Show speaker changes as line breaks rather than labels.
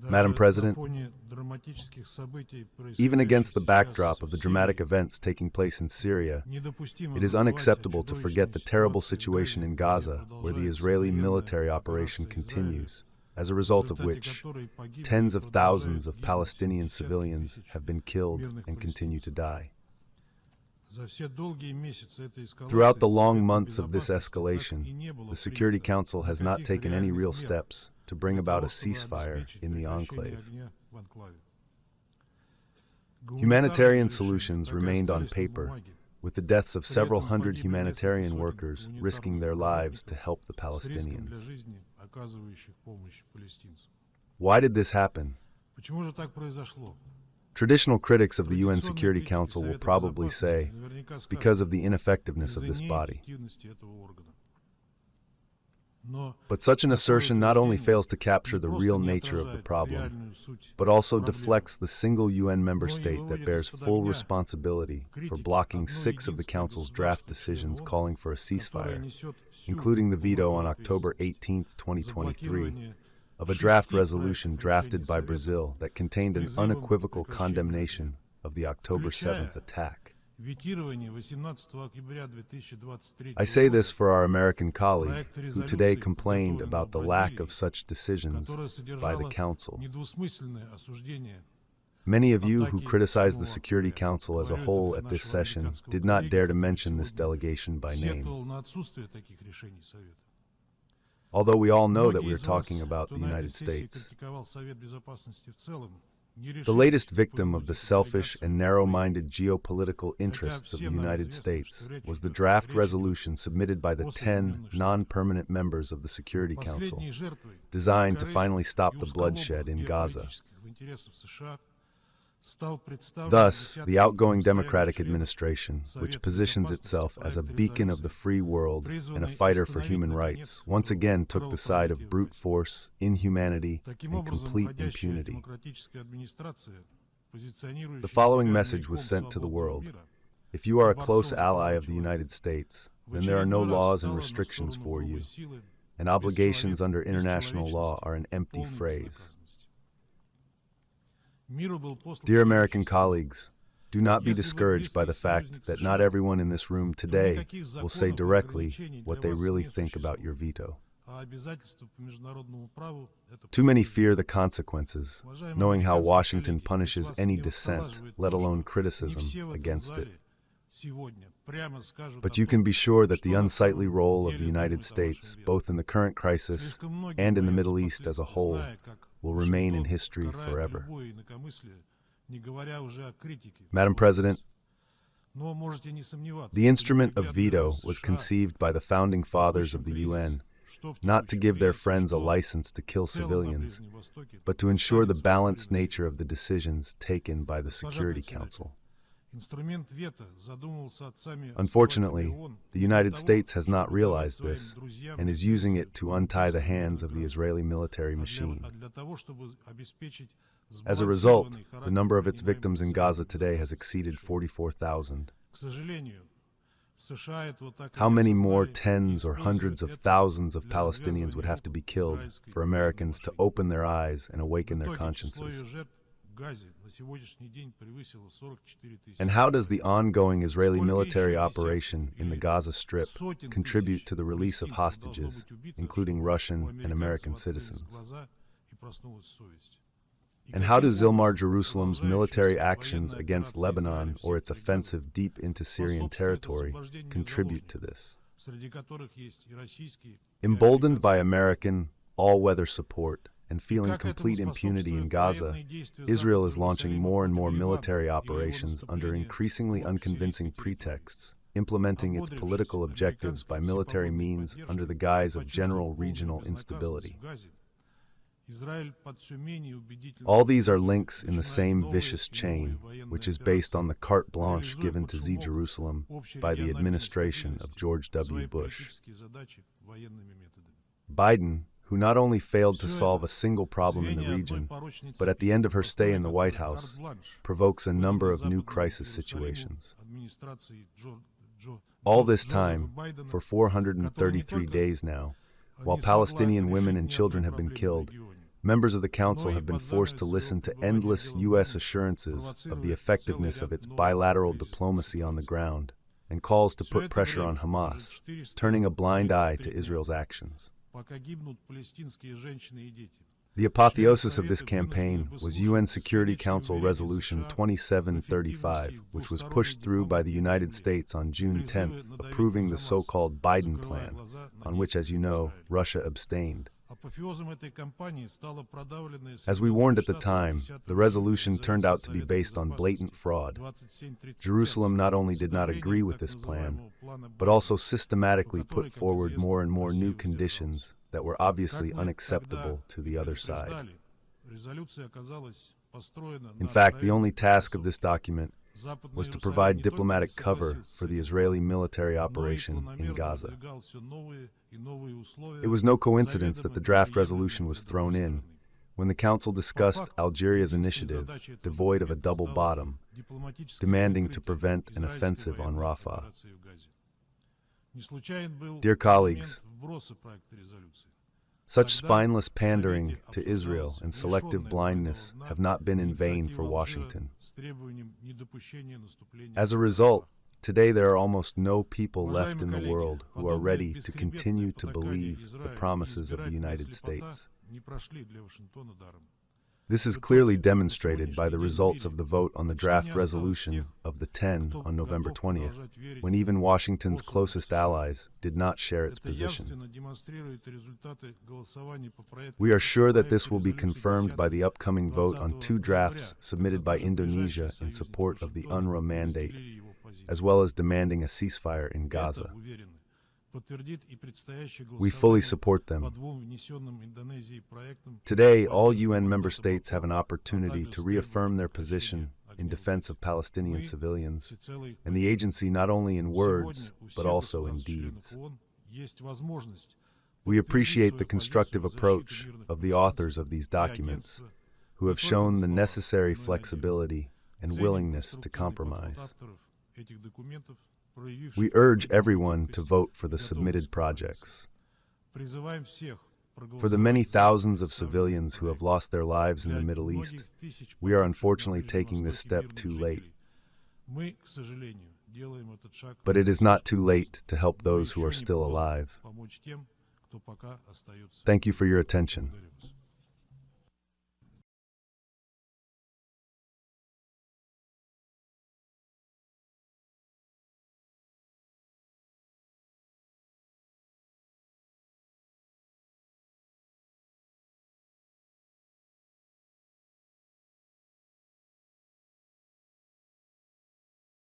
Madam President, even against the backdrop of the dramatic events taking place in Syria, it is unacceptable to forget the terrible situation in Gaza, where the Israeli military operation continues, as a result of which tens of thousands of Palestinian civilians have been killed and continue to die. Throughout the long months of this escalation, the Security Council has not taken any real steps to bring about a ceasefire in the enclave. Humanitarian solutions remained on paper, with the deaths of several hundred humanitarian workers risking their lives to help the Palestinians. Why did this happen? Traditional critics of the UN Security Council will probably say, because of the ineffectiveness of this body. But such an assertion not only fails to capture the real nature of the problem, but also deflects the single UN member state that bears full responsibility for blocking 6 of the Council's draft decisions calling for a ceasefire, including the veto on October 18, 2023, of a draft resolution drafted by Brazil that contained an unequivocal condemnation of the October 7th attack. I say this for our American colleague, who today complained about the lack of such decisions by the Council. Many of you who criticized the Security Council as a whole at this session did not dare to mention this delegation by name. Although we all know that we are talking about the United States. The latest victim of the selfish and narrow-minded geopolitical interests of the United States was the draft resolution submitted by the 10 non-permanent members of the Security Council, designed to finally stop the bloodshed in Gaza. Thus, the outgoing Democratic administration, which positions itself as a beacon of the free world and a fighter for human rights, once again took the side of brute force, inhumanity, and complete impunity. The following message was sent to the world: if you are a close ally of the United States, then there are no laws and restrictions for you, and obligations under international law are an empty phrase. Dear American colleagues, do not be discouraged by the fact that not everyone in this room today will say directly what they really think about your veto. Too many fear the consequences, knowing how Washington punishes any dissent, let alone criticism, against it. But you can be sure that the unsightly role of the United States, both in the current crisis and in the Middle East as a whole, will remain in history forever. Madam President, the instrument of veto was conceived by the founding fathers of the UN, not to give their friends a license to kill civilians, but to ensure the balanced nature of the decisions taken by the Security Council. Unfortunately, the United States has not realized this and is using it to untie the hands of the Israeli military machine. As a result, the number of its victims in Gaza today has exceeded 44,000. How many more tens or hundreds of thousands of Palestinians would have to be killed for Americans to open their eyes and awaken their consciences? And how does the ongoing Israeli military operation in the Gaza Strip contribute to the release of hostages, including Russian and American citizens? And how do Zilmar Jerusalem's military actions against Lebanon or its offensive deep into Syrian territory contribute to this? Emboldened by American all-weather support and feeling complete impunity in Gaza, Israel is launching more and more military operations under increasingly unconvincing pretexts, implementing its political objectives by military means under the guise of general regional instability. All these are links in the same vicious chain, which is based on the carte blanche given to Jerusalem by the administration of George W. Bush. Biden, who not only failed to solve a single problem in the region, but at the end of her stay in the White House, provokes a number of new crisis situations. All this time, for 433 days now, While Palestinian women and children have been killed, members of the Council have been forced to listen to endless U.S. assurances of the effectiveness of its bilateral diplomacy on the ground and calls to put pressure on Hamas, turning a blind eye to Israel's actions. The apotheosis of this campaign was UN Security Council Resolution 2735, which was pushed through by the United States on June 10th, approving the so-called Biden Plan, on which, as you know, Russia abstained. As we warned at the time, the resolution turned out to be based on blatant fraud. Jerusalem not only did not agree with this plan, but also systematically put forward more and more new conditions that were obviously unacceptable to the other side. In fact, the only task of this document was to provide diplomatic cover for the Israeli military operation in Gaza. It was no coincidence that the draft resolution was thrown in when the Council discussed Algeria's initiative, devoid of a double bottom, demanding to prevent an offensive on Rafah. Dear colleagues, such spineless pandering to Israel and selective blindness have not been in vain for Washington. As a result, today there are almost no people left in the world who are ready to continue to believe the promises of the United States. This is clearly demonstrated by the results of the vote on the draft resolution of the 10 on November 20th, when even Washington's closest allies did not share its position. We are sure that this will be confirmed by the upcoming vote on two drafts submitted by Indonesia in support of the UNRWA mandate, as well as demanding a ceasefire in Gaza. We fully support them. Today, all UN member states have an opportunity to reaffirm their position in defense of Palestinian civilians, and the agency not only in words, but also in deeds. We appreciate the constructive approach of the authors of these documents, who have shown the necessary flexibility and willingness to compromise. We urge everyone to vote for the submitted projects. For the many thousands of civilians who have lost their lives in the Middle East, we are unfortunately taking this step too late. But it is not too late to help those who are still alive. Thank you for your attention.